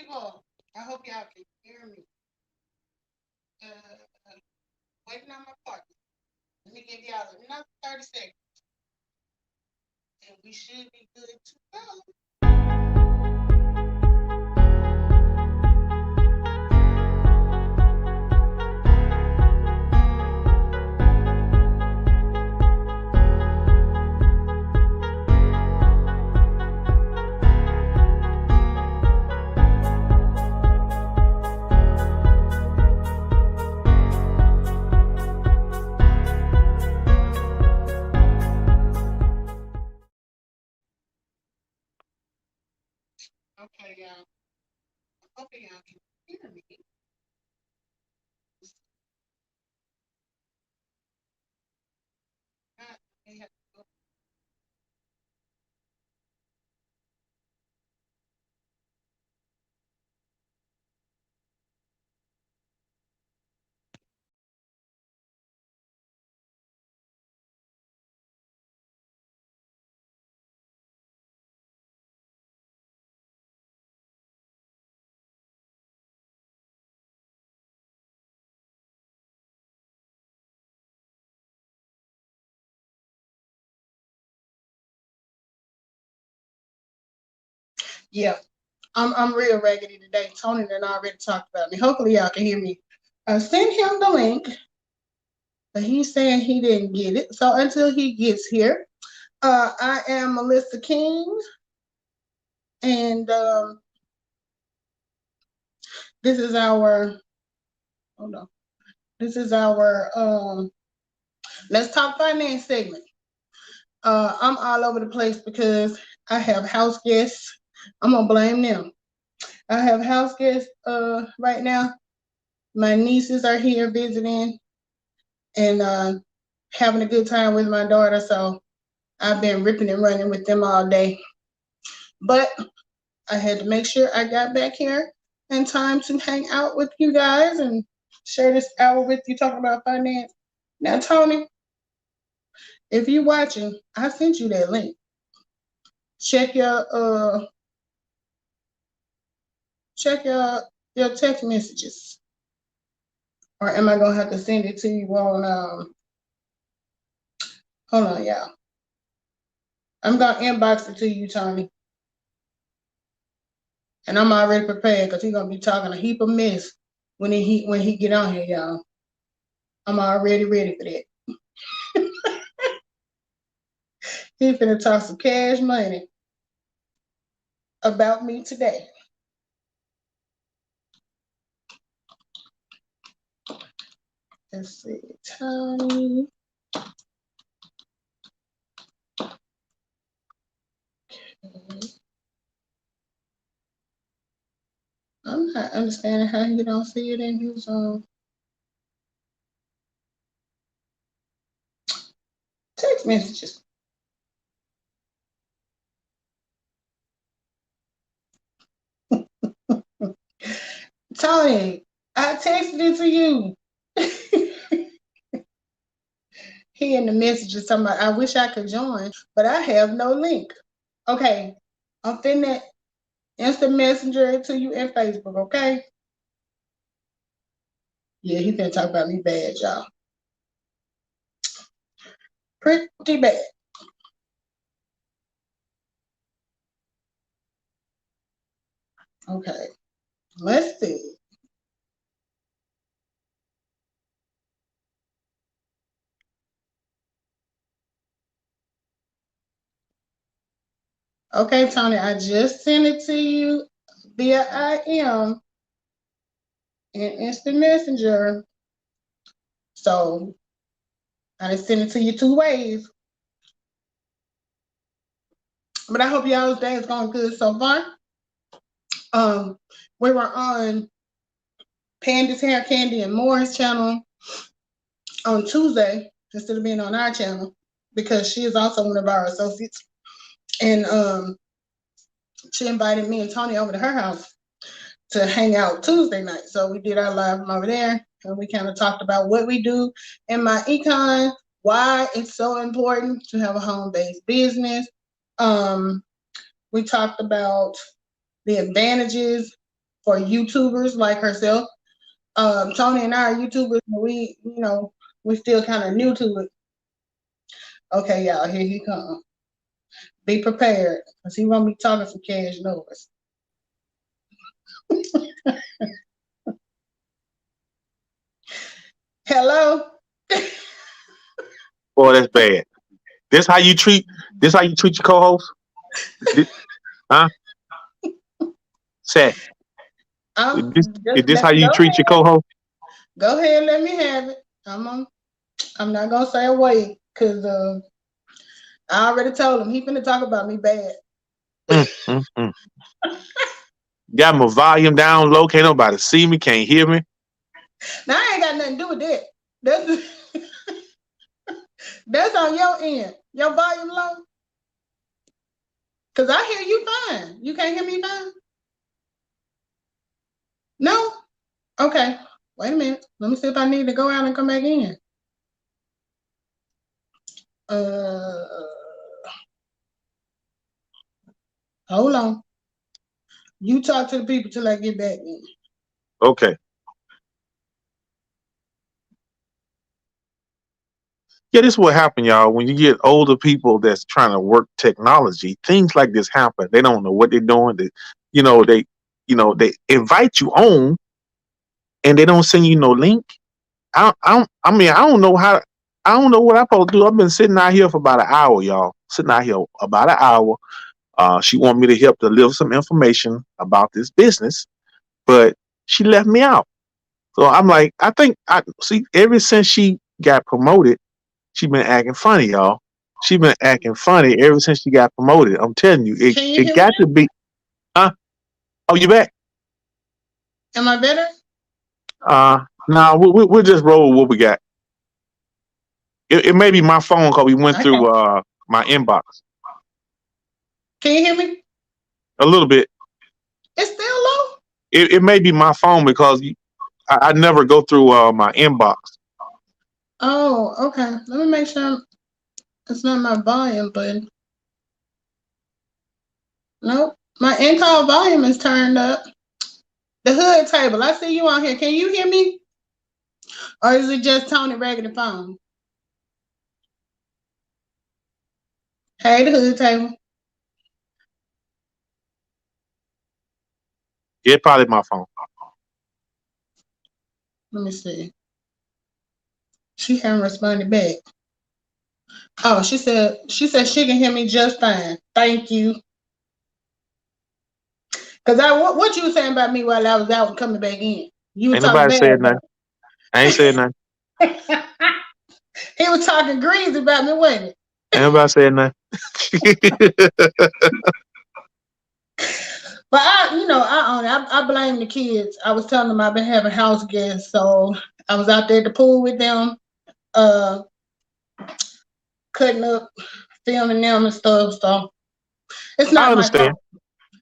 people, I hope y'all can hear me. Waiting on my partner. Let me give y'all another 30 seconds, and we should be good to go. Okay, y'all. I hope y'all can hear me. Not, they have to go. Yeah, I'm real raggedy today. Tony done already talked about me. Hopefully y'all can hear me. I sent him the link, but he's saying he didn't get it. So until he gets here, I am Melissa King, and this is our hold on. This is our Let's Talk Finance segment. I'm all over the place because I have house guests. I'm gonna blame them. I have house guests right now. My nieces are here visiting and having a good time with my daughter, so I've been ripping and running with them all day. But I had to make sure I got back here in time to hang out with you guys and share this hour with you talking about finance. Now, Tony, if you're watching, I sent you that link. Check your text messages. Or am I gonna have to send it to you on hold on, y'all. I'm gonna inbox it to you, Tony. And I'm already prepared because he's gonna be talking a heap of mess when he get on here, y'all. I'm already ready for that. He's finna talk some cash money about me today. Let's see, Tony. Okay. I'm not understanding how you don't see it in his text messages. Tony, I texted it to you. He in the messages talking about, I wish I could join, but I have no link. Okay, I'm finna instant messenger to you in Facebook, okay? Yeah, he finna talk about me bad, y'all. Pretty bad. Okay, let's see. Okay, Tony, I just sent it to you via IM and instant messenger. So I just sent it to you 2 ways. But I hope y'all's day is going good so far. We were on Panda's Hair Candy and Moore's channel on Tuesday instead of being on our channel because she is also one of our associates. And she invited me and Tony over to her house to hang out Tuesday night. So we did our live from over there, and we kind of talked about what we do in myEcon, why it's so important to have a home-based business. We talked about the advantages for YouTubers like herself. Tony and I are YouTubers, and we still kind of new to it. Okay, y'all, here he comes. Be prepared, because he won't be talking some cash noise. Hello? Boy, that's bad. This how you treat your co-host? Huh? Say, is this how you Go treat your ahead. co-host? Go ahead, let me have it. I'm not gonna say a word, because I already told him he finna talk about me bad. Mm, mm, mm. Got my volume down low. Can't nobody see me. Can't hear me. Now I ain't got nothing to do with that. That's that's on your end. Your volume low. Cause I hear you fine. You can't hear me fine? No? Okay. Wait a minute. Let me see if I need to go out and come back in. Uh Hold on. You talk to the people till I get back in. Okay. Yeah, this is what happened, y'all. When you get older people that's trying to work technology, things like this happen. They don't know what they're doing. You know, they, they invite you on, and they don't send you no link. I don't know how. I don't know what I'm supposed to do. I've been sitting out here for about an hour, y'all. Sitting out here about an hour. She wanted me to help deliver some information about this business, but she left me out. So I'm like, I think I see. Ever since she got promoted, she been acting funny, y'all. She been acting funny ever since she got promoted. I'm telling you, Can you it hear me got to be. Huh? Oh, you back? now? Am I better? No, we'll just roll with what we got. It may be my phone because we went Okay. through my inbox Can you hear me? a little bit. It's still low? It may be my phone because I never go through my inbox. Oh, okay. Let me make sure it's not my volume button. Nope. My in-call volume is turned up. The hood table. I see you on here. Can you hear me? Or is it just Tony regular phone? Hey, the hood table. Yeah, probably my phone. Let me see. She haven't responded back. Oh, she said she can hear me just fine. Thank you. Cause what you were saying about me while I was out and coming back in? You were Ain't talking nobody bad said nothing. I ain't said nothing. about he was talking greasy about me, wasn't it? Ain't nobody said nothing. But I blame the kids. I was telling them I've been having house guests, so I was out there at the pool with them, uh, cutting up, filming them and stuff. So it's I not my understand. fault.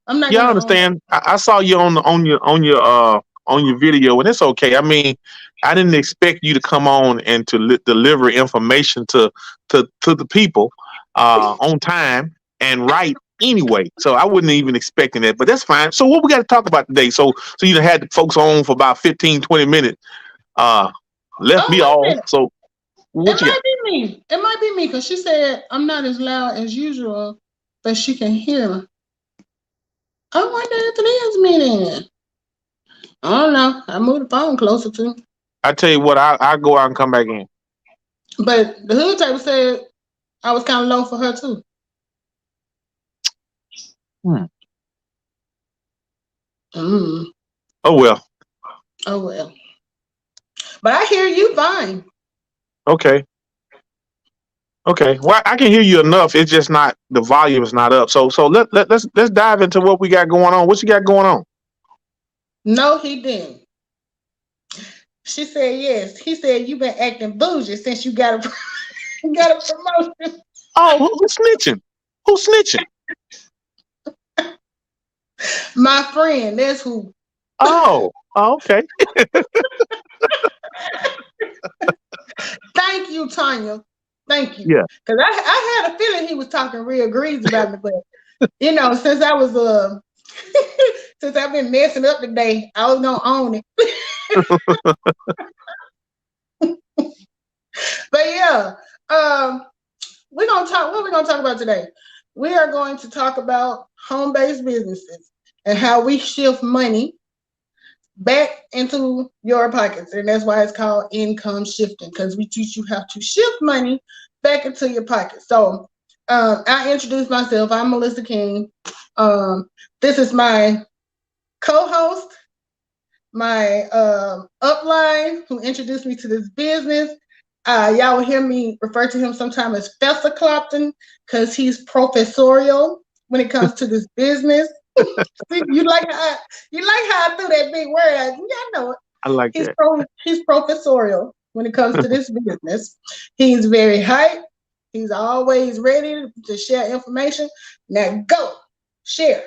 I'm not Yeah, I gonna own understand. I saw you on your video, and it's okay. I mean, I didn't expect you to come on and to deliver information to the people on time and right anyway. So I wasn't even expecting that, but that's fine. So what we got to talk about today? So you done had the folks on for about 15, 20 minutes. Uh, left Oh, me wait a off. minute. So It what you got? might be me. It might be me because she said I'm not as loud as usual, but she can hear me. I wonder if it is me then. I don't know. I moved the phone closer to me. I tell you what, I go out and come back in. But the hood table said I was kind of low for her too. Hmm. Mm. Oh well. Oh well. But I hear you fine. Okay. Okay. Well, I can hear you enough. It's just not the volume is not up. So let's dive into what we got going on. What you got going on? No, he didn't. She said yes. He said you've been acting bougie since you got a got a promotion. Oh, who's snitching? Who's snitching? My friend, that's who. Oh, okay. Thank you, Tanya. Thank you. Yeah. Because I had a feeling he was talking real greasy about me, but since I was since I've been messing up today, I was gonna own it. But yeah, we're gonna talk. What are we gonna talk about today? We are going to talk about home-based businesses and how we shift money back into your pockets, and that's why it's called income shifting, because we teach you how to shift money back into your pocket. So, I introduce myself. I'm Melissa King. This is my co-host, my upline, who introduced me to this business. Y'all will hear me refer to him sometime as Fessa Clopton because he's professorial when it comes to this business. See, you like how I threw that big word out. Y'all know it. I like that. He's professorial when it comes to this business. He's very hype. He's always ready to share information. Now go share.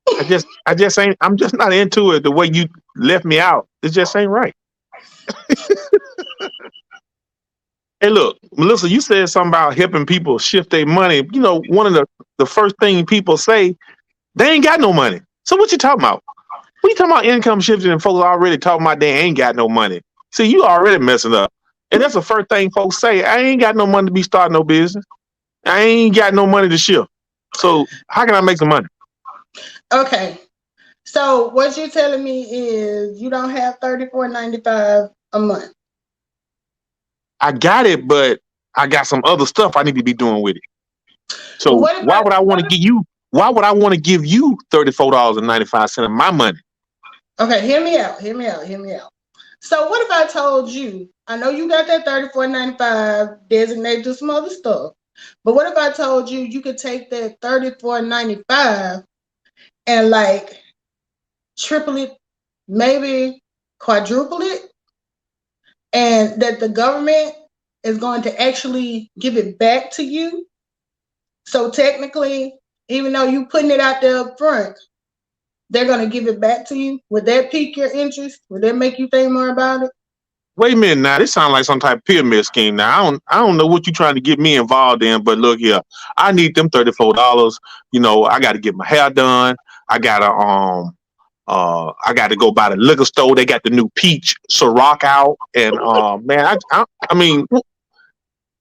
I just ain't. I'm just not into it. The way you left me out, it just ain't right. Hey, look, Melissa, you said something about helping people shift their money. You know, one of the first thing people say, they ain't got no money. So what you talking about? When you talking about income shifting and folks already talking about they ain't got no money. See, you already messing up. And that's the first thing folks say. I ain't got no money to be starting no business. I ain't got no money to shift. So how can I make some money? Okay. So what you're telling me is you don't have $34.95 a month. I got it, but I got some other stuff I need to be doing with it. So why would I want to give you $34.95 of my money? Okay, hear me out. So what if I told you, I know you got that $34.95 designated to some other stuff, but what if I told you you could take that $34.95 and like triple it, maybe quadruple it, and that the government is going to actually give it back to you? So technically, even though you putting it out there up front, they're going to give it back to you. Would that pique your interest? Would that make you think more about it? Wait a minute now. This sounds like some type of pyramid scheme. Now I don't know what you're trying to get me involved in, but look here, I need them $34. You know, I got to get my hair done. I gotta go by the liquor store. They got the new peach Ciroc out, and man, I mean,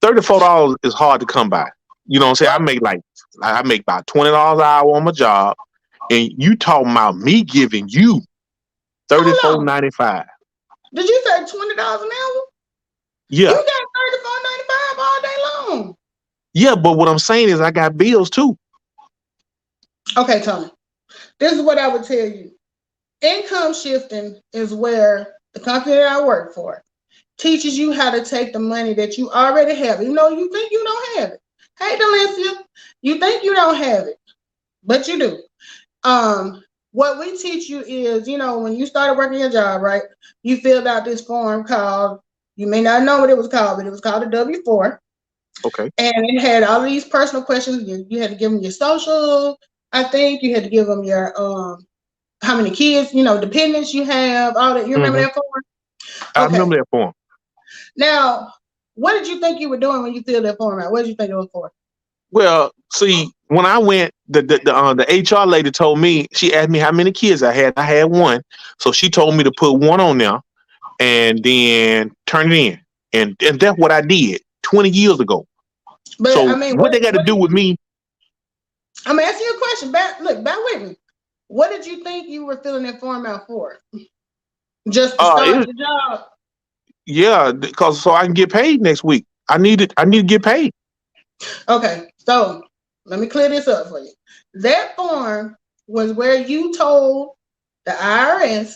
$34 is hard to come by. You know what I'm saying? I make about $20 an hour on my job, and you talking about me giving you $34.95? Did you say $20 an hour? Yeah. You got $34.95 all day long. Yeah, but what I'm saying is I got bills too. Okay, Tony. This is what I would tell you. Income shifting is where the company that I work for teaches you how to take the money that you already have. You know, you think you don't have it. Hey, Delencia, you think you don't have it, but you do. What we teach you is, you know, when you started working your job, right, you filled out this form called, you may not know what it was called, but it was called a W-4. Okay. And it had all these personal questions. You had to give them your social, I think. You had to give them your, how many kids, you know, dependents you have, all that. You remember that form? I remember that form. Now, what did you think you were doing when you filled that form out? What did you think it was for? Well, see, when I went, the HR lady told me, she asked me how many kids I had. I had one. So she told me to put one on there and then turn it in. And that's what I did 20 years ago. But so I mean, what they got to do with me? I'm asking you a question. Back with me. What did you think you were filling that form out for? Just to start the job? Yeah, because so I can get paid next week. I need to get paid. Okay, so let me clear this up for you. That form was where you told the IRS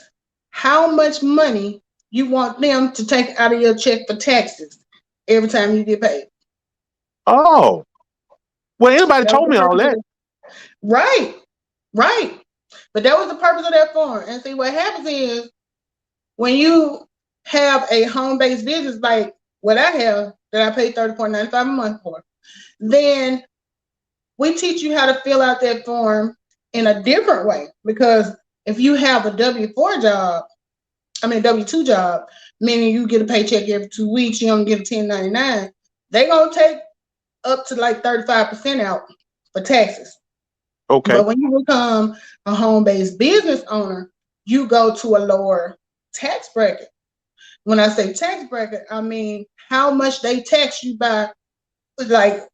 how much money you want them to take out of your check for taxes every time you get paid. Oh, well, anybody told me all that. Right. But that was the purpose of that form. And see, what happens is when you have a home-based business like what I have that I pay $34.95 a month for, then we teach you how to fill out that form in a different way. Because if you have a W-2 job, meaning you get a paycheck every 2 weeks, you only get a 1099, they're going to take up to like 35% out for taxes. Okay. But when you become a home-based business owner, you go to a lower tax bracket. When I say tax bracket, I mean how much they tax you by. Like,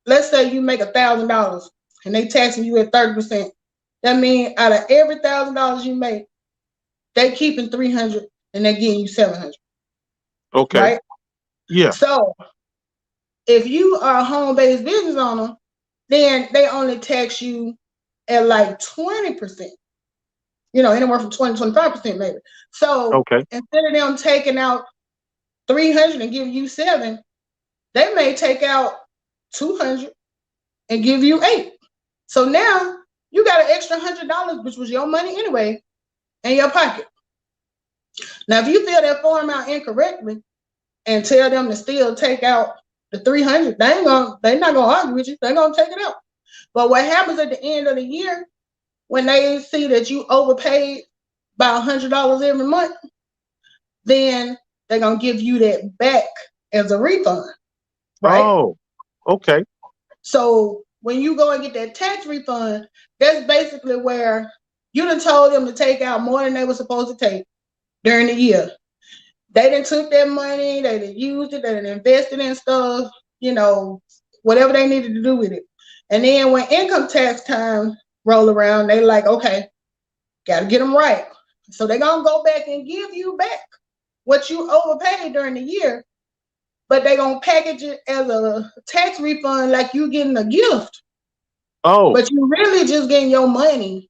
let's say you make $1,000 and they taxing you at 30%. That means out of every $1,000 you make, they keeping 300 and they getting you 700, Okay. right? Yeah. So if you are a home-based business owner, then they only tax you at like 20%, anywhere from 20 to 25% maybe. So Okay. instead of them taking out 300 and giving you seven, they may take out 200 and give you eight. So now you got an extra $100, which was your money anyway, in your pocket. Now, if you fill that form out incorrectly and tell them to still take out the 300, they're not gonna argue with you. They're gonna take it out. But what happens at the end of the year when they see that you overpaid by $100 every month, then they're gonna give you that back as a refund, right? Oh, okay. So when you go and get that tax refund, that's basically where you done told them to take out more than they were supposed to take during the year. They done took that money, they done used it, they done invested in stuff, whatever they needed to do with it. And then when income tax time roll around, they like, okay, got to get them right. So they're going to go back and give you back what you overpaid during the year, but they're going to package it as a tax refund like you getting a gift. Oh, But you really just getting your money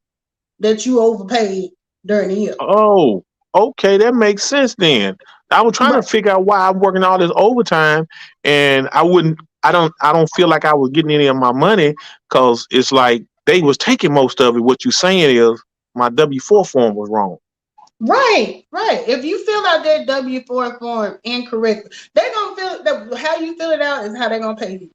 that you overpaid during the year. oh, okay. That makes sense then. I was trying to Right. figure out why I'm working all this overtime, and I don't feel like I was getting any of my money because it's like they was taking most of it. What you saying is my W-4 form was wrong. Right, right. If you fill out that W-4 form incorrectly, they're gonna feel that how you fill it out is how they're gonna pay you. Oh,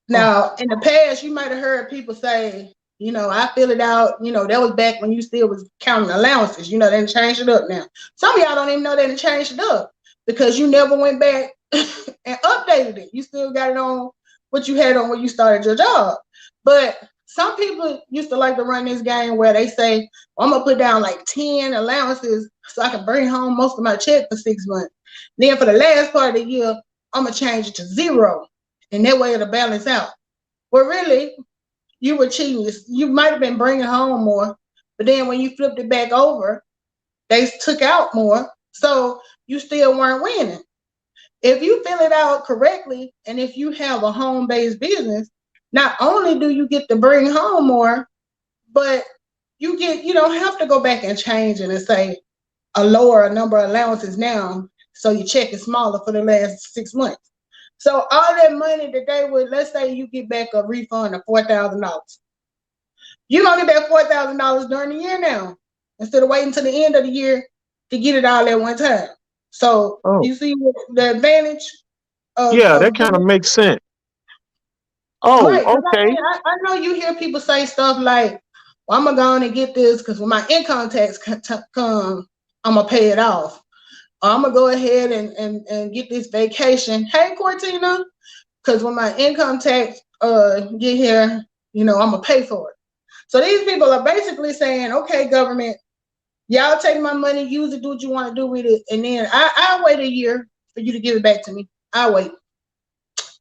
Now, in the past, you might have heard people say, I fill it out, that was back when you still was counting allowances, they didn't change it up now. Some of y'all don't even know they didn't change it up because you never went back and updated it. You still got it on what you had on when you started your job. But some people used to like to run this game where they say, well, I'm gonna put down like 10 allowances so I can bring home most of my check for 6 months. Then for the last part of the year, I'm gonna change it to zero. And that way it'll balance out. Well, really, you were cheating. You might have been bringing home more, but then when you flipped it back over, they took out more. So you still weren't winning. If you fill it out correctly, and if you have a home-based business, not only do you get to bring home more, but you don't have to go back and change it and say a lower number of allowances now, so your check is smaller for the last 6 months. So all that money that they would, let's say you get back a refund of $4,000. You're gonna get that $4,000 during the year now, instead of waiting until the end of the year to get it all at one time. So oh, you see the advantage yeah. That of kind of doing makes sense. Oh, right. Because okay. I know you hear people say stuff like, well, I'm gonna go on and get this because when my income tax come, I'm gonna pay it off. Or I'm gonna go ahead and get this vacation. Hey, Cortina, because when my income tax get here, I'm gonna pay for it. So these people are basically saying, okay, government, y'all take my money, use it, do what you want to do with it, and then I'll wait a year for you to give it back to me. I'll wait.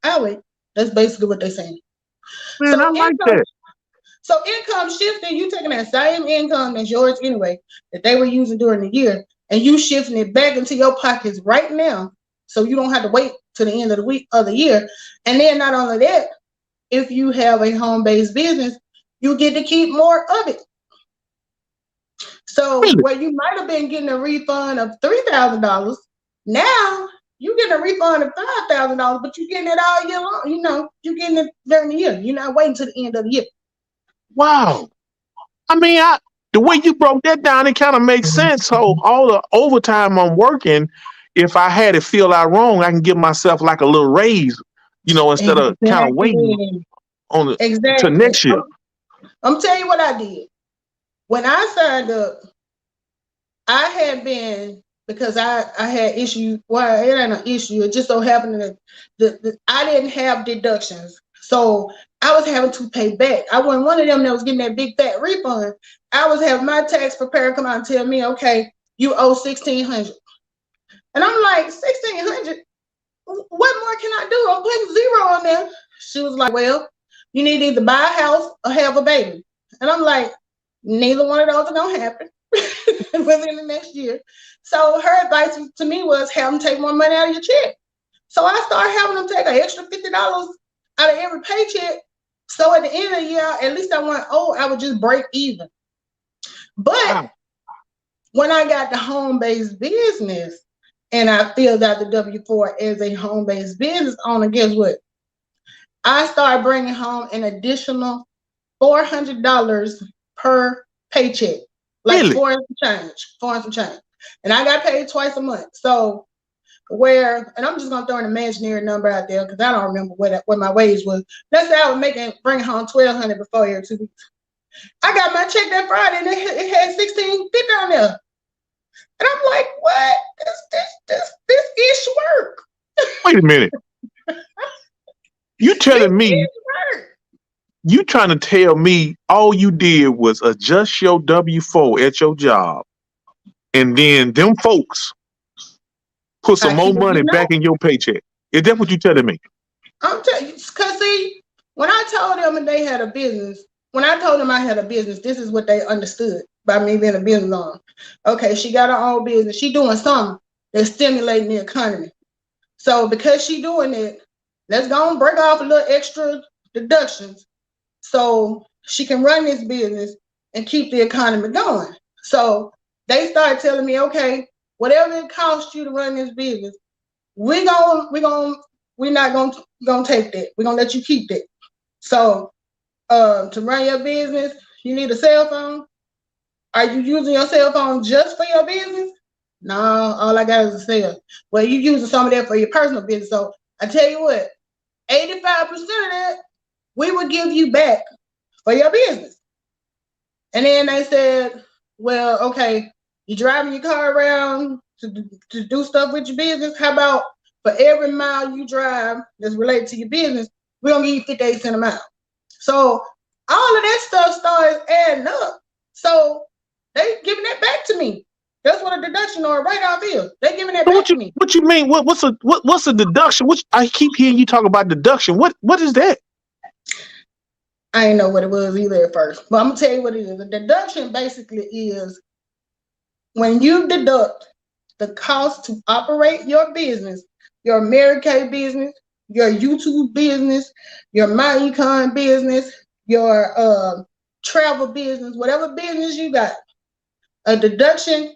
I'll wait. That's basically what they're saying. Man, I So like income, that. so income shifting, you taking that same income that's yours anyway, that they were using during the year, and you shifting it back into your pockets right now, so you don't have to wait to the end of the week of the year. And then not only that, if you have a home-based business, you get to keep more of it. So Really? where you might have been getting a refund of $3,000, now you getting a refund of $5,000, but you're getting it all year long. You're getting it during the year. You're not waiting to the end of the year. Wow. I mean, the way you broke that down, it kind of makes sense. So all the overtime I'm working, if I had it filled out wrong, I can give myself like a little raise, instead of kind of waiting Exactly. on the to Exactly. next year. I'm telling you what I did. When I signed up, I had been because I had issue. Well, it ain't an issue. It just so happened that I didn't have deductions. So I was having to pay back. I wasn't one of them that was getting that big fat refund. I was having my tax preparer come out and tell me, okay, you owe $1,600. And I'm like, 1,600? What more can I do? I'm putting zero on there. She was like, well, you need to either buy a house or have a baby. And I'm like, neither one of those are going to happen within the next year. So her advice to me was have them take more money out of your check. So I started having them take an extra $50 out of every paycheck. So at the end of the year, at least I would just break even. But when I got the home-based business and I filled out the W-4 as a home-based business owner, guess what? I started bringing home an additional $400 per paycheck. Like Really? four and some change. And I got paid twice a month. So and I'm just gonna throw an imaginary number out there because I don't remember what my wage was. Let's say I was bringing home $1,200 before every 2 weeks. I got my check that Friday and it had $1,650 on there. And I'm like, what? This ish work. Wait a minute. You telling me you trying to tell me all you did was adjust your W-4 at your job, and then them folks put some more money back in your paycheck? Is that what you telling me? I'm telling you, because see, when I told them they had a business, when I told them I had a business, this is what they understood by me being a business owner. Okay, she got her own business. She doing something that's stimulating the economy. So because she doing it, let's go and break off a little extra deductions so she can run this business and keep the economy going. So they started telling me, okay, whatever it costs you to run this business, we're not gonna take that. We're gonna let you keep that. So to run your business, you need a cell phone. Are you using your cell phone just for your business? No, all I got is a cell. Well, you using some of that for your personal business. So I tell you what, 85% of that we will give you back for your business. And then they said, well, okay, you're driving your car around to do stuff with your business. How about for every mile you drive that's related to your business, we're going to give you 58 cents a mile. So all of that stuff starts adding up. So they giving that back to me. That's what a deduction or a write-off is. They giving that back to me. What you mean? What's a deduction? I keep hearing you talk about deduction. What is that? I didn't know what it was either at first, but I'm gonna tell you what it is. A deduction basically is when you deduct the cost to operate your business, your Mary Kay business, your YouTube business, your myEcon business, your travel business, whatever business you got. A deduction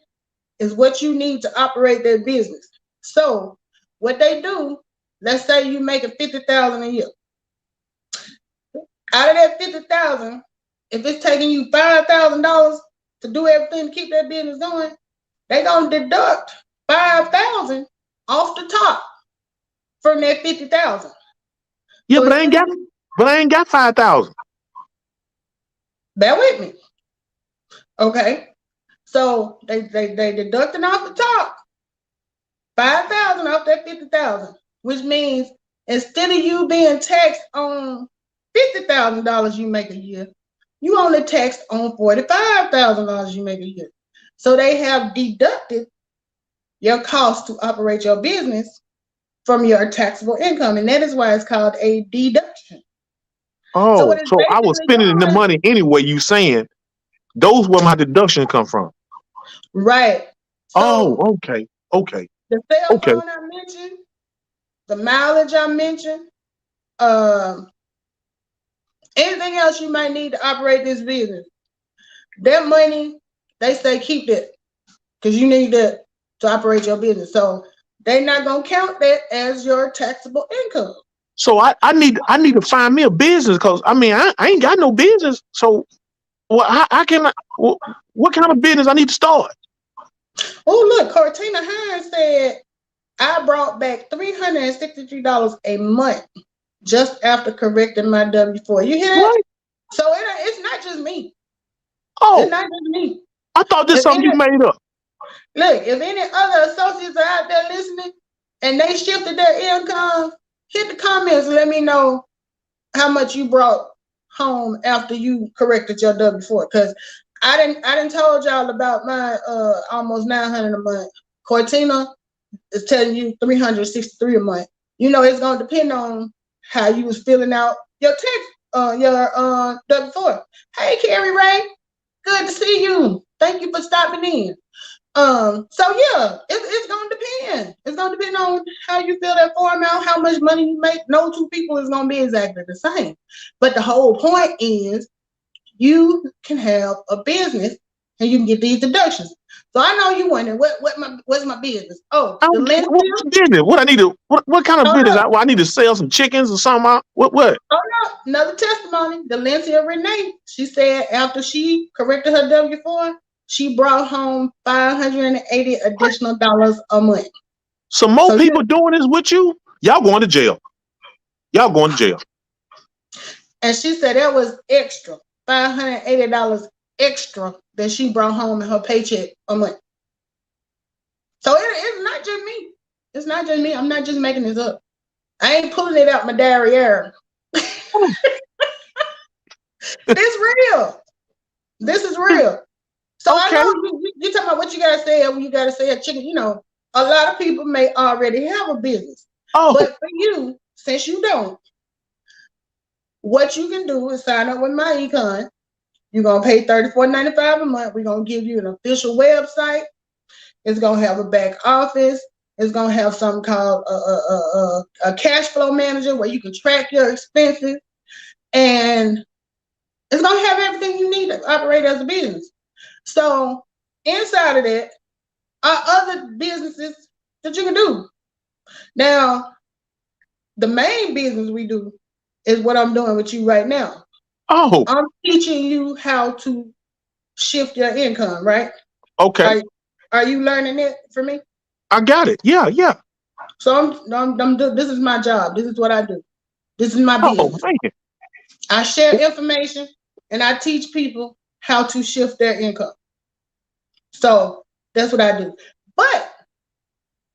is what you need to operate that business. So what they do, let's say you make $50,000 a year. Out of that $50,000, if it's taking you $5,000 to do everything to keep that business going, they're gonna deduct $5,000 off the top from that $50,000. Yeah, so but I ain't got 5,000. Bear with me. Okay. So they deducting off the top 5,000 off that 50,000, which means instead of you being taxed on $50,000 you make a year, you only taxed on $45,000 you make a year. So they have deducted your cost to operate your business from your taxable income, and that is why it's called a deduction. Oh, so I was spending the money anyway. You saying those where my deduction come from? Right. So okay. The cell phone I mentioned, the mileage I mentioned, anything else you might need to operate this business, that money, they say keep that because you need that to operate your business. So they're not gonna count that as your taxable income. So I need to find me a business because I mean I ain't got no business. So what kind of business I need to start? Oh look, Cortina Hines said I brought back $363 a month just after correcting my W-4. You hear that? Right. So it's not just me. Oh, it's not just me. I thought this something you made up. Look, if any other associates are out there listening and they shifted their income, hit the comments and let me know how much you brought home after you corrected your W-4. Because I didn't told y'all about my almost 900 a month. Cortina is telling you 363 a month. You know, it's gonna depend on how you was filling out your text, your W-4. Hey, Carrie Ray, good to see you. Thank you for stopping in. So yeah, it's gonna depend. It's gonna depend on how you fill that form out, how much money you make. No two people is gonna be exactly the same. But the whole point is you can have a business and you can get these deductions. So I know you wondering what's my business? Oh, I the don't get Lencia. what business. What I need to what kind of Oh business? no, I need to sell some chickens or something. What? oh no, another testimony. The Lencia Renee. She said after she corrected her W-4, she brought home $580 additional dollars a month. Some more So people doing this with you? Y'all going to jail. Y'all going to jail. and she said that was extra, $580 extra that she brought home in her paycheck a month. So it's not just me. It's not just me. I'm not just making this up. I ain't pulling it out my derriere. This real. This is real. So I Okay. know you talking about what you gotta say when you gotta say a chicken. You know, a lot of people may already have a business, Oh, but for you, since you don't, what you can do is sign up with myEcon. You're gonna pay $34.95 a month. We're gonna give you an official website. It's gonna have a back office. It's gonna have something called a cash flow manager where you can track your expenses, and it's gonna have everything you need to operate as a business. So inside of that are other businesses that you can do. Now, the main business we do is what I'm doing with you right now. oh, I'm teaching you how to shift your income, right? okay. Are you learning it for me? I got it. Yeah, yeah. So this is my job. This is what I do. This is my Oh, business. man. I share information and I teach people how to shift their income. So that's what I do. But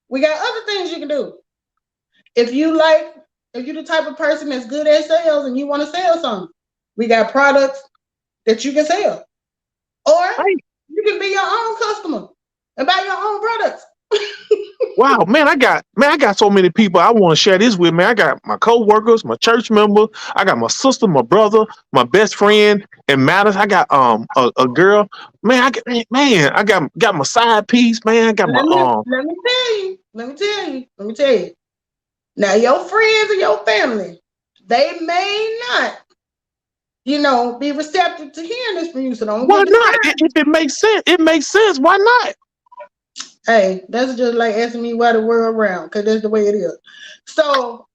we got other things you can do. If you like, if you're the type of person that's good at sales and you want to sell something, we got products that you can sell. Or Hey, you can be your own customer and buy your own products. wow, man, I got so many people I want to share this with, man. I got my co-workers, my church members, I got my sister, my brother, my best friend, and matters. I got a girl. Man, I got my side piece, man. I got my Let me tell you. Let me tell you. Now your friends and your family, they may not, be receptive to hearing this from you. So don't why get not? discouraged. If it makes sense, it makes sense. Why not? Hey, that's just like asking me why the world round, because that's the way it is. So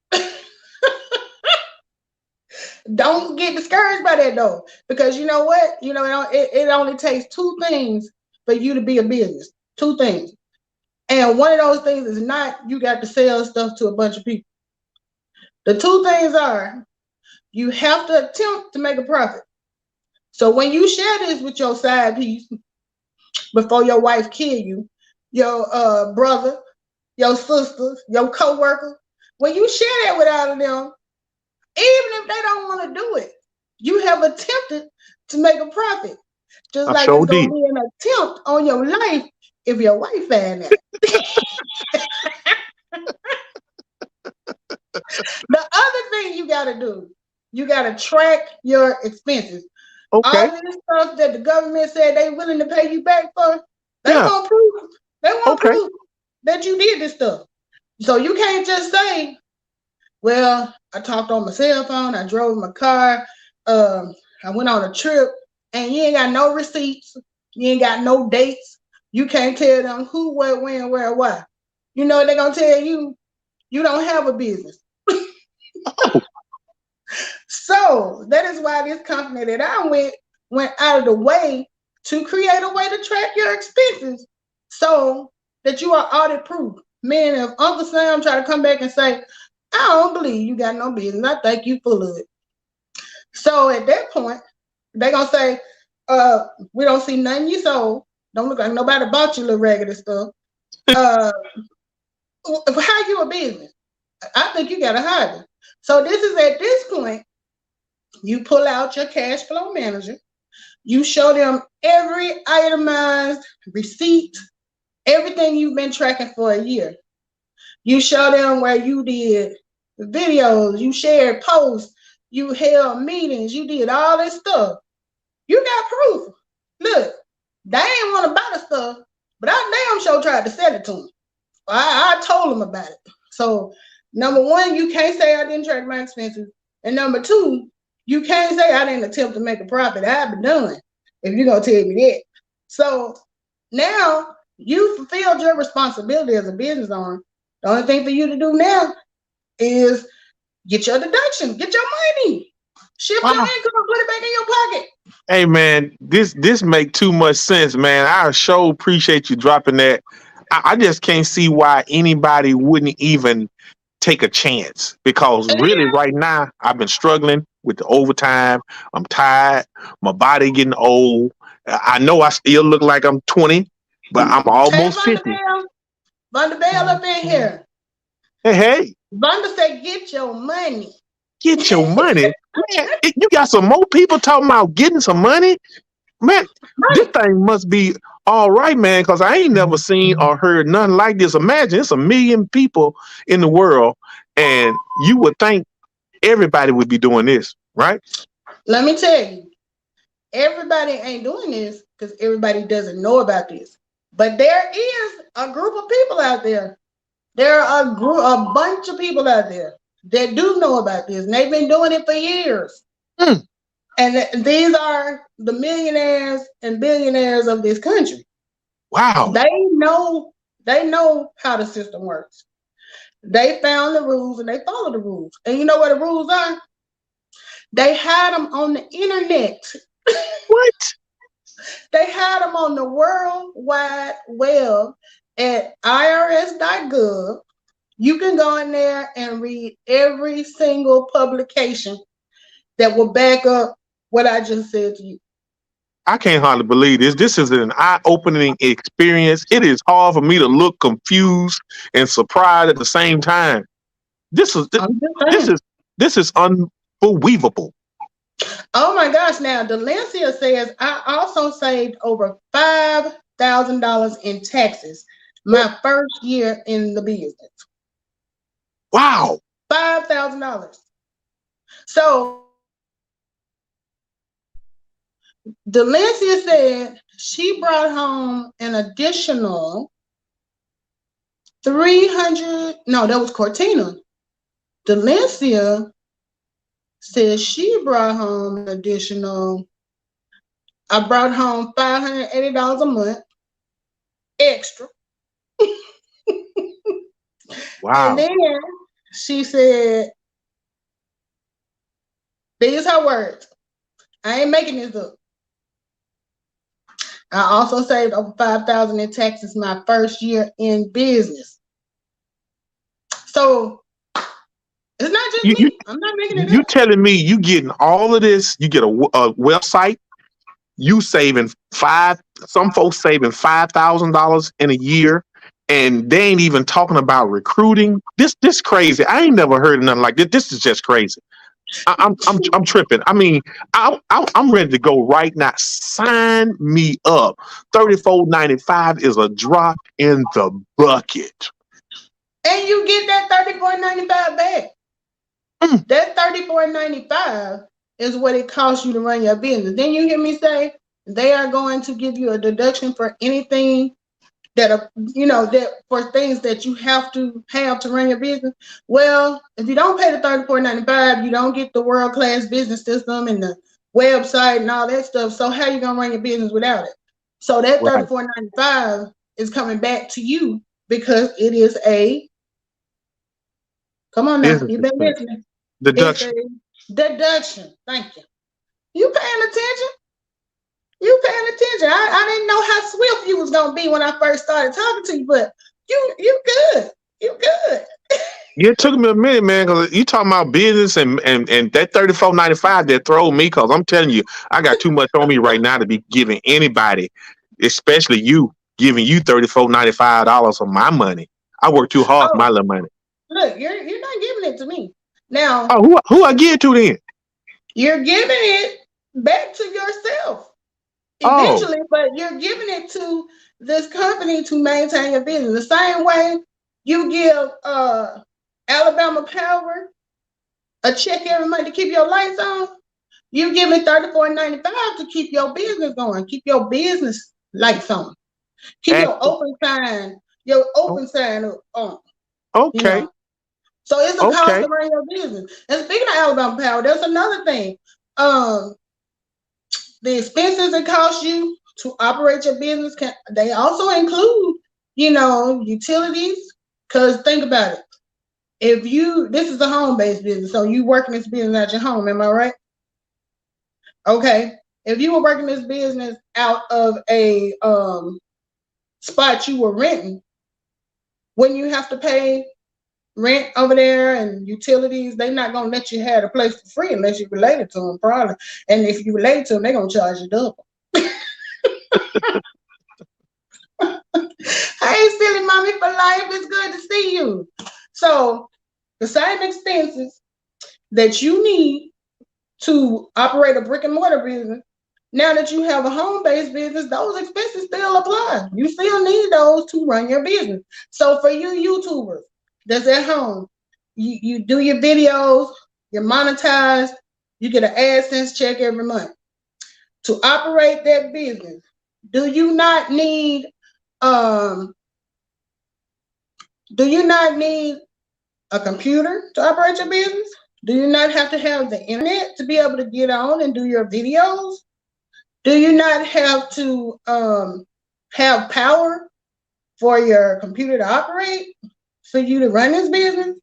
don't get discouraged by that though, because you know what? It only takes two things for you to be a business. Two things. And one of those things is not you got to sell stuff to a bunch of people. The two things are you have to attempt to make a profit. So when you share this with your side piece before your wife kill you, your brother, your sisters, your co-worker, when you share that with all of them, even if they don't want to do it, you have attempted to make a profit. Just I like it's sure gonna did. be an attempt on your life if your wife find that. The other thing you gotta do, you gotta track your expenses. Okay. All of this stuff that the government said they willing to pay you back for, they Yeah. want proof. They want Okay. proof that you did this stuff. So you can't just say, well, I talked on my cell phone, I drove my car, I went on a trip, and you ain't got no receipts, you ain't got no dates. You can't tell them who, what, when, where, why. You know they're gonna tell you you don't have a business. Oh, So that is why this company that I went out of the way to create a way to track your expenses so that you are audit proof. Meaning if Uncle Sam try to come back and say, I don't believe you got no business, I think you full of it. So at that point, they're gonna say, we don't see nothing you sold. Don't look like nobody bought you little raggedy stuff. Uh how you a business? I think you gotta hide it. So this is at this point You pull out your cash flow manager. You show them every itemized receipt, everything you've been tracking for a year. You show them where you did videos, you shared posts, you held meetings, you did all this stuff. You got proof. Look, they ain't want to buy the stuff, but I damn sure tried to sell it to them. I told them about it. So, number one, you can't say I didn't track my expenses. And number two, you can't say I didn't attempt to make a profit. I've been done if you're going to tell me that. So, now you fulfilled your responsibility as a business owner. The only thing for you to do now is get your deduction, get your money, shift your income, put it back in your pocket. Hey man, this make too much sense, man. I sure appreciate you dropping that. I just can't see why anybody wouldn't even take a chance because really right now I've been struggling with the overtime. I'm tired. My body getting old. I know I still look like I'm 20, but I'm almost 50. Vonda Bell up in here. Hey. Vonda said, get your money. Get your money? Man, you got some more people talking about getting some money? Man, this thing must be all right, man, because I ain't never seen or heard nothing like this. Imagine it's 1 million people in the world, and you would think everybody would be doing this, right? Let me tell you, everybody ain't doing this because everybody doesn't know about this. But there is a group of people out there. There are a bunch of people out there that do know about this, and they've been doing it for years. And these are the millionaires and billionaires of this country. Wow. They know how the system works. They found the rules and they follow the rules. And you know what the rules are? They had them on the internet. What? They had them on the World Wide Web at irs.gov. You can go in there and read every single publication that will back up what I just said to you. I can't hardly believe this. This is an eye-opening experience. It is hard for me to look confused and surprised at the same time. This is unbelievable. Oh my gosh! Now, Delencia says I also saved over $5,000 in taxes my first year in the business. Wow! $5,000. So Delencia said she brought home an additional 300. No, that was Cortina. Delencia says she brought home an additional. I brought home $580 a month extra. Wow. And then she said, these are her words. I ain't making this up. I also saved over $5,000 in taxes my first year in business. So it's not just me. I'm not making it up. You telling me you getting all of this? You get a website. You saving some folks saving $5,000 in a year, and they ain't even talking about recruiting. This crazy. I ain't never heard of nothing like this. This is just crazy. I'm tripping. I mean, I'm ready to go right now. Sign me up. $34.95 is a drop in the bucket. And you get that $34.95 back. That $34.95 is what it costs you to run your business. Then you hear me say they are going to give you a deduction for anything that that for things that you have to run your business. Well, if you don't pay the $34.95, you don't get the world-class business system and the website and all that stuff. So how are you gonna run your business without it? So that $34.95 is coming back to you because it is a come on now, you been listening. Deduction. Deduction. Thank you. You paying attention? You paying attention? I didn't know how swift you was gonna be when I first started talking to you, but you good. You good. Yeah, it took me a minute, man, because you talking about business and that $34.95 that throw me, because I'm telling you, I got too much on me right now to be giving anybody, especially you, giving you $34.95 of my money. I work too hard for my little money. Look, you're not giving it to me. Now who I give it to then? You're giving it back to yourself Oh, eventually, but you're giving it to this company to maintain your business. The same way you give Alabama Power a check every month to keep your lights on, you give me $34.95 to keep your business going, keep your business lights on, keep active. your O- open sign on, you Okay, know. So it's a cost okay. to run your business. And speaking of Alabama Power, there's another thing. Um, the expenses it costs you to operate your business they also include, utilities. Cause think about it. If you this is a home-based business, so you working this business at your home, am I right? Okay. If you were working this business out of a spot you were renting, when you have to pay rent over there and utilities, they're not gonna let you have the place for free unless you're related to them, probably. And if you relate to them, they're gonna charge you double. Hey, silly mommy for life. It's good to see you. So the same expenses that you need to operate a brick and mortar business, now that you have a home-based business, those expenses still apply. You still need those to run your business. So for you YouTubers that's at home, you do your videos, you're monetized, you get an AdSense check every month. To operate that business, do you not need um do you not need a computer to operate your business? Do you not have to have the internet to be able to get on and do your videos? Do you not have to have power for your computer to operate for you to run this business?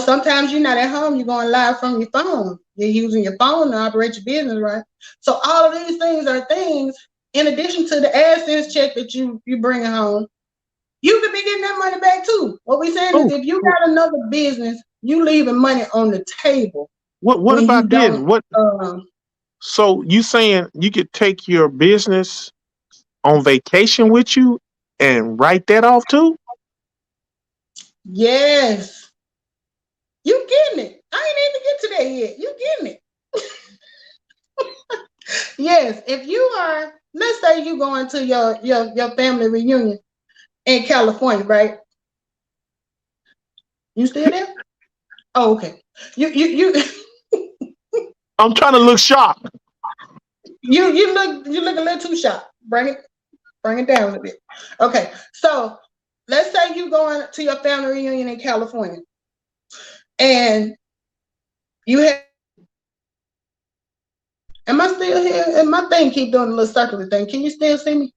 Sometimes you're not at home, you're going live from your phone. You're using your phone to operate your business, right? So all of these things are things, in addition to the AdSense check that you bring home, you could be getting that money back too. What we're saying is Oh, if you got another business, you leaving money on the table what when you about this? don't. What? So you saying you could take your business on vacation with you and write that off too? Yes, you getting it. I ain't even get to that yet. You getting it. Yes, if you are, let's say you going to your family reunion in California, right? You still there? Oh, okay. You I'm trying to look sharp. you look a little too sharp. Bring it down a little bit. Okay, so let's say you going to your family reunion in California, and you have. Am I still here? And my thing keep doing a little circular thing. Can you still see me?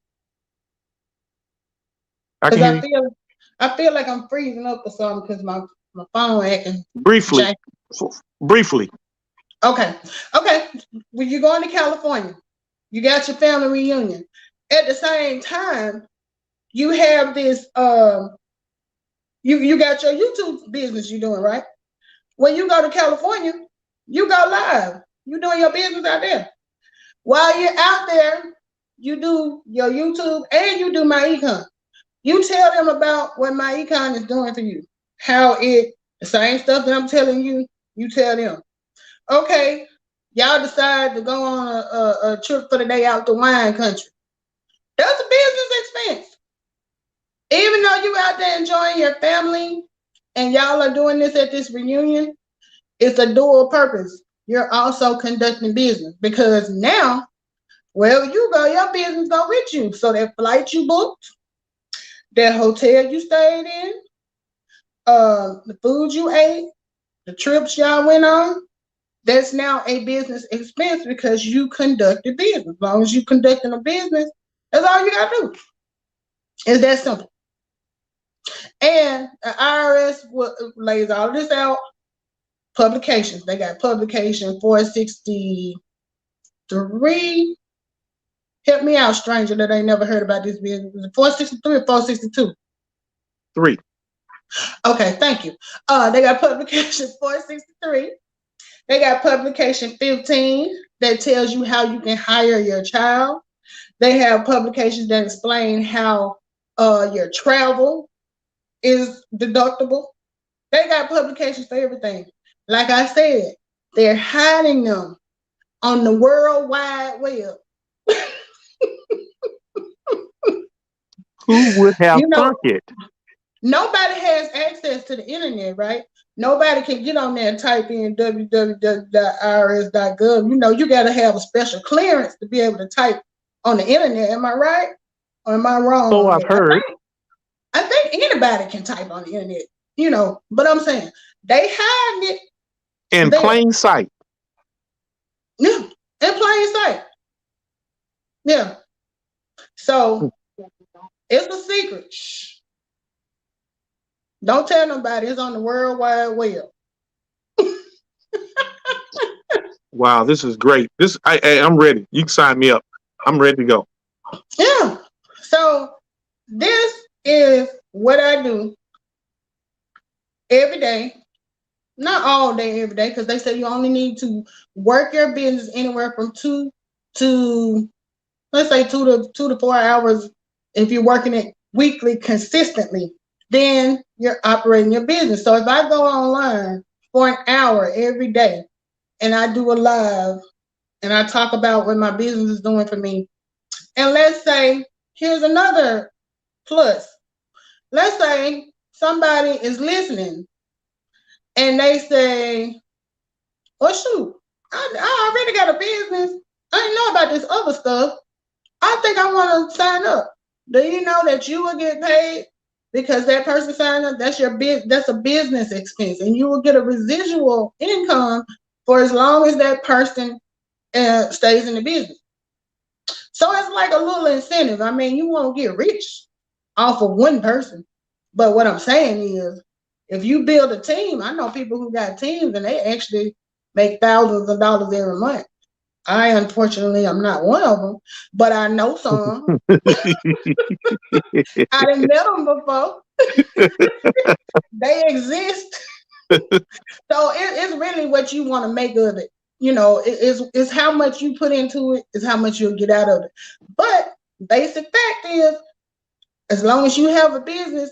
I can Because hear I you feel I feel like I'm freezing up or something because my phone acting briefly. janky. Briefly. Okay, okay. When you going to California, you got your family reunion. At the same time, you have this you got your YouTube business you doing, right? When you go to California, you go live. You doing your business out there. While you're out there, you do your YouTube and you do myEcon. You tell them about what myEcon is doing for you. The same stuff that I'm telling you, you tell them. Okay, y'all decide to go on a trip for the day out to wine country. That's a business expense. Even though you out there enjoying your family and y'all are doing this at this reunion, it's a dual purpose. You're also conducting business because now, wherever you go, your business go with you. So that flight you booked, that hotel you stayed in, the food you ate, the trips y'all went on, that's now a business expense because you conducted business. As long as you conducting a business, that's all you gotta do. It's that simple. And the IRS lays all this out. Publications. They got publication 463. Help me out, stranger that ain't never heard about this business. 463 or 462? 3. Okay, thank you. They got publication 463. They got publication 15 that tells you how you can hire your child. They have publications that explain how your travel is deductible. They got publications for everything. Like I said, They're hiding them on the World Wide Web. Who would have You know, thunk it? nobody has access to the internet, right? Nobody can get on there and type in www.irs.gov. You know, you got to have a special clearance to be able to type on the internet. Am I right? Or am I wrong So on I've that? heard. I think anybody can type on the internet, you know, but I'm saying they hide it In there. plain sight. Yeah, in plain sight. Yeah. So it's a secret. Shh. Don't tell nobody. It's on the World Wide Web. Wow, this is great. I'm ready. You can sign me up. I'm ready to go. Yeah. So this is what I do every day. Not all day, every day, because they say you only need to work your business anywhere from 2 to 4 hours. If you're working it weekly consistently, then you're operating your business. So if I go online for an hour every day and I do a live and I talk about what my business is doing for me, and let's say, here's another plus. Let's say somebody is listening and they say, well, shoot, I already got a business. I didn't know about this other stuff. I think I want to sign up. Do you know that you will get paid because that person signed up? That's that's a business expense, and you will get a residual income for as long as that person stays in the business. So it's like a little incentive. I mean, you won't get rich off of one person, but what I'm saying is, if you build a team, I know people who got teams and they actually make thousands of dollars every month. I unfortunately am not one of them, but I know some. I didn't met them before. They exist. So it's really what you want to make of it. You know, it's how much you put into it, is how much you'll get out of it. But basic fact is, as long as you have a business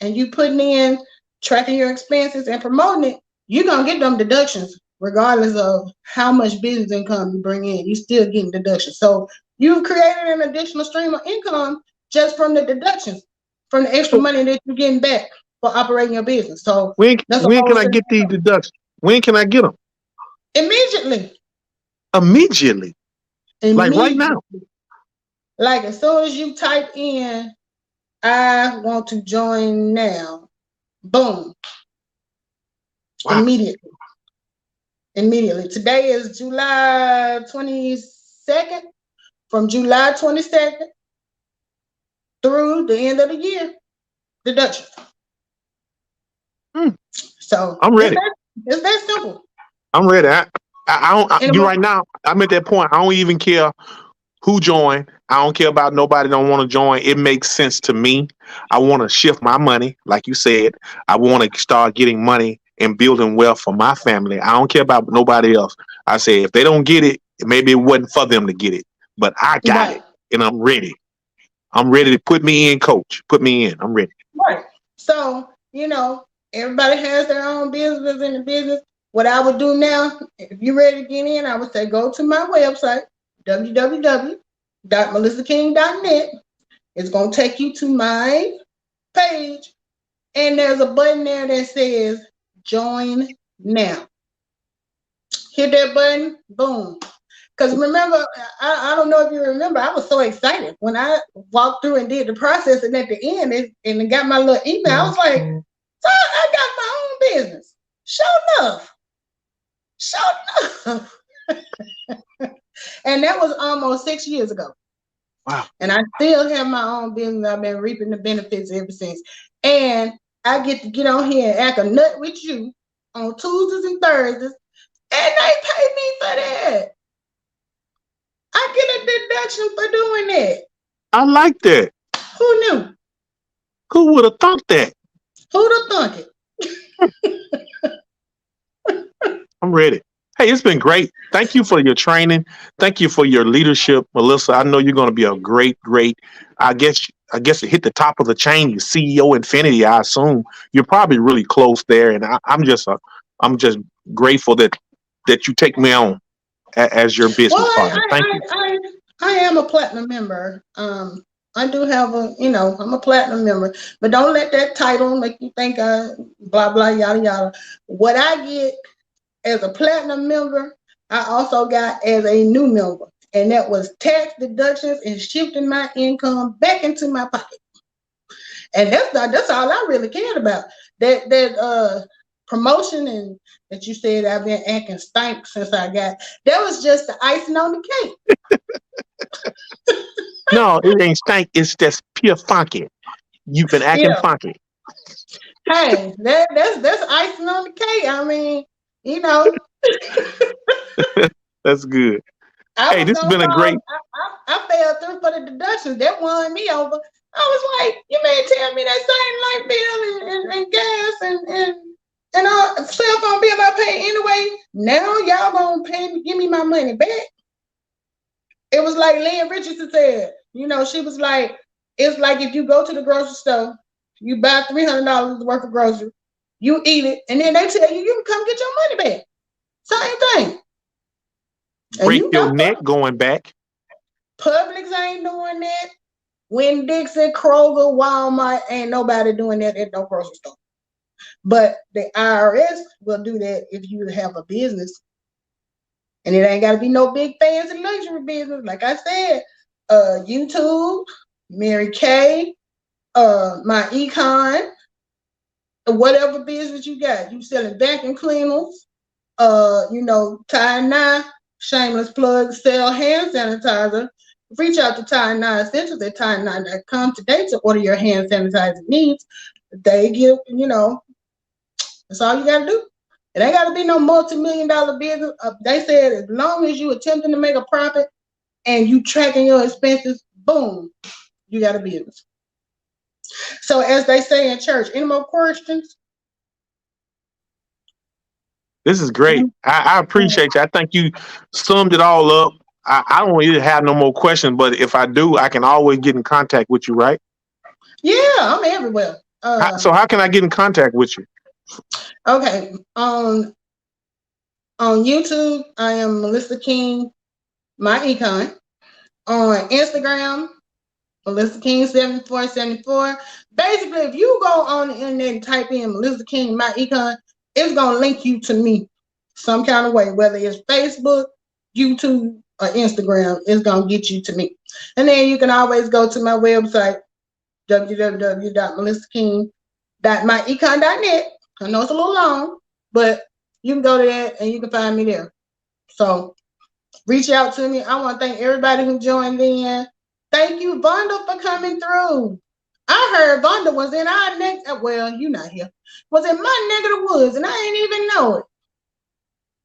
and you putting in, tracking your expenses and promoting it, you're gonna get them deductions regardless of how much business income you bring in. You still getting deductions. So you've created an additional stream of income just from the deductions, from the extra So money that you're getting back for operating your business. So that's a when whole can I stream get of these income. deductions? When can I get them? Immediately. Immediately. Like right now. Immediately. Like as soon as you type in, I want to join now, boom, Wow. immediately. Immediately. Today is July 22nd. From July 22nd through the end of the year, deduction. Mm, So I'm ready. it's that simple. I'm ready. I don't. And You right now. I'm at that point. I don't even care who joined. I don't care about nobody don't want to join. It makes sense to me. I want to shift my money, like you said. I want to start getting money and building wealth for my family. I don't care about nobody else. I say if they don't get it, maybe it wasn't for them to get it, but I got right, it, and I'm ready. I'm ready to put me in, coach. Put me in. I'm ready. right. So, you know, everybody has their own business in the business. What I would do now, if you're ready to get in, I would say go to my website, www.melissaking.net. It's going to take you to my page, and there's a button there that says join now. Hit that button, boom. Because remember, I don't know if you remember, I was so excited when I walked through and did the process, and at the end, and got my little email. I was like, so I got my own business. Show enough. Show enough. And that was almost 6 years ago. Wow. And I still have my own business. I've been reaping the benefits ever since. And I get to get on here and act a nut with you on Tuesdays and Thursdays, and they pay me for that. I get a deduction for doing that. I like that. Who knew? Who would have thought that? Who'd have thunk it? I'm ready. Hey, it's been great. Thank you for your training. Thank you for your leadership, Melissa. I know you're going to be a great. I guess to hit the top of the chain, you CEO Infinity. I assume you're probably really close there, and I'm just grateful that that you take me on as your Well, business partner. Thank you. I am a platinum member. I do have I'm a platinum member, but don't let that title make you think blah blah yada yada. What I get as a platinum member, I also got as a new member, and that was tax deductions and shifting my income back into my pocket. And that's all I really cared about. That promotion and that you said I've been acting stank since I got, that was just the icing on the cake. No, it ain't stank. It's just pure funky. You've been acting Yeah. funky. Hey, that's icing on the cake. I mean, you know, That's good. I Hey, was this has gonna been a fall. great. I fell through for the deductions. That won me over. I was like, you may tell me that same light bill and gas and cell phone bill I pay anyway. Now y'all gonna give me my money back. It was like Lynn Richardson said. She was like, it's like if you go to the grocery store, you buy $300 worth of groceries, you eat it, and then they tell you can come get your money back. Same thing. And Break you your know neck going back. Publix ain't doing that. When Dixon, Kroger, Walmart, ain't nobody doing that at no grocery store. But the IRS will do that if you have a business. And it ain't got to be no big fancy luxury business. Like I said, YouTube, Mary Kay, myEcon, whatever business you got. You selling vacuum cleaners, tie Nye, shameless plug, sell hand sanitizer. Reach out to Tie Nye Essentials at tie9.com today to order your hand sanitizer needs. They give, that's all you got to do. It ain't got to be no multi-million-dollar business. They said as long as you attempting to make a profit and you tracking your expenses, boom, you got a business. So as they say in church, any more questions? This is great. I appreciate you. I think you summed it all up. I don't really have no more questions, but if I do, I can always get in contact with you, right? Yeah, I'm everywhere. So how can I get in contact with you? Okay. On YouTube, I am Melissa King, myEcon. On Instagram, Melissa King 7474. Basically, if you go on the internet and type in Melissa King, myEcon, it's gonna link you to me some kind of way, whether it's Facebook, YouTube, or Instagram, it's gonna get you to me. And then you can always go to my website, www.melissaking.myecon.net. I know it's a little long, but you can go to that and you can find me there. So reach out to me. I want to thank everybody who joined in. Thank you, Vonda, for coming through. I heard Vonda was in our next, well, you're not here, was in my neck of the woods, and I ain't even know it.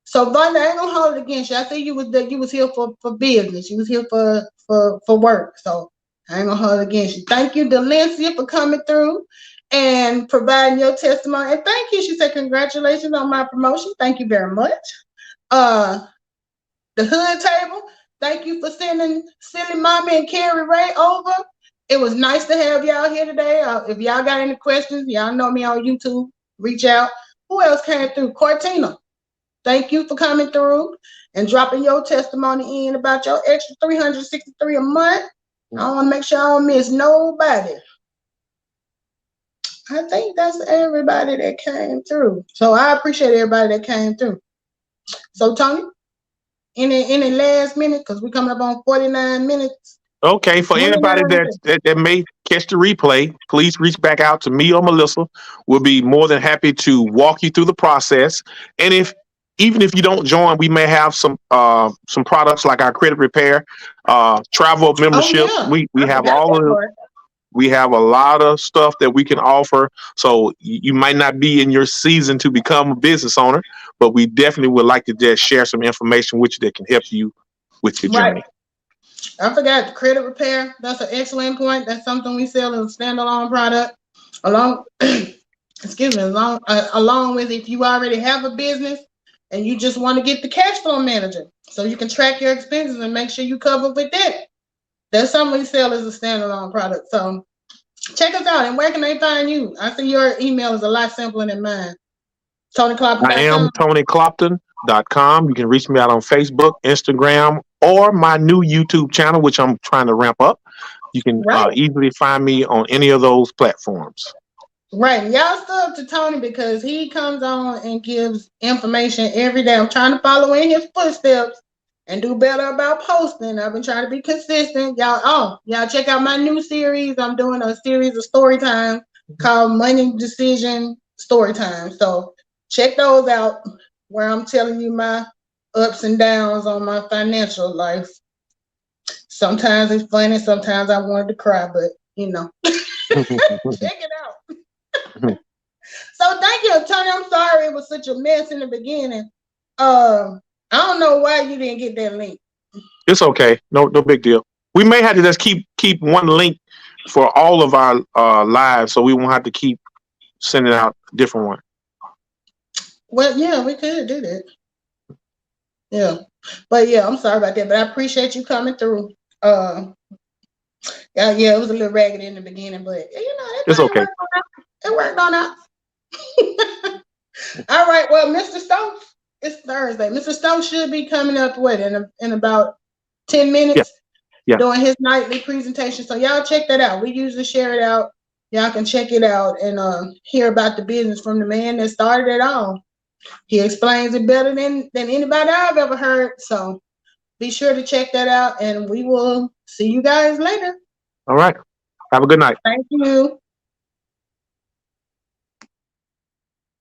So Vonda, I ain't gonna hold it against you. I think you was here for business. You was here for work. So I ain't gonna hold it against you. Thank you, Delencia, for coming through and providing your testimony. And thank you. She said, congratulations on my promotion. Thank you very much. The Hood Table, thank you for sending Silly Mommy and Carrie Ray over. It was nice to have y'all here today. If y'all got any questions, y'all know me on YouTube. Reach out. Who else came through? Cortina. Thank you for coming through and dropping your testimony in about your extra $363 a month. I want to make sure I don't miss nobody. I think that's everybody that came through. So I appreciate everybody that came through. So Tony, any last minute? Because we're coming up on 49 minutes. Okay, for anybody that may catch the replay, please reach back out to me or Melissa. We'll be more than happy to walk you through the process. And even if you don't join, we may have some products like our credit repair, travel membership. Oh, yeah. We have all of it. We have a lot of stuff that we can offer. So you might not be in your season to become a business owner, but we definitely would like to just share some information with you that can help you with your journey. I forgot the credit repair. That's an excellent point. That's something we sell as a standalone product. Along with if you already have a business and you just want to get the cash flow manager so you can track your expenses and make sure you cover with that. That's something we sell as a standalone product. So check us out. And where can they find you? I see your email is a lot simpler than mine. TonyClopton.com. I am Tony Clopton You can reach me out on Facebook, Instagram, or my new YouTube channel, which I'm trying to ramp up. You can Right. easily find me on any of those platforms. Right. Y'all still up to Tony because he comes on and gives information every day. I'm trying to follow in his footsteps and do better about posting. I've been trying to be consistent. Y'all check out my new series. I'm doing a series of story time called Money Decision Story Time. So check those out where I'm telling you my ups and downs on my financial life. Sometimes it's funny, sometimes I wanted to cry, but check it out. So thank you, Tony. I'm sorry it was such a mess in the beginning. I don't know why you didn't get that link. It's okay. No big deal. We may have to just keep one link for all of our lives, so we won't have to keep sending out a different one. Well, yeah, we could do that. Yeah. But yeah, I'm sorry about that. But I appreciate you coming through. Yeah, it was a little raggedy in the beginning, but that It's thing okay. worked on out. It worked on out. All right. Well, Mr. Stokes, it's Thursday. Mr. Stokes should be coming up in about 10 minutes Yeah. doing his nightly presentation. So y'all check that out. We usually share it out. Y'all can check it out and hear about the business from the man that started it all. He explains it better than anybody I've ever heard. So be sure to check that out, and we will see you guys later. All right. Have a good night. Thank you.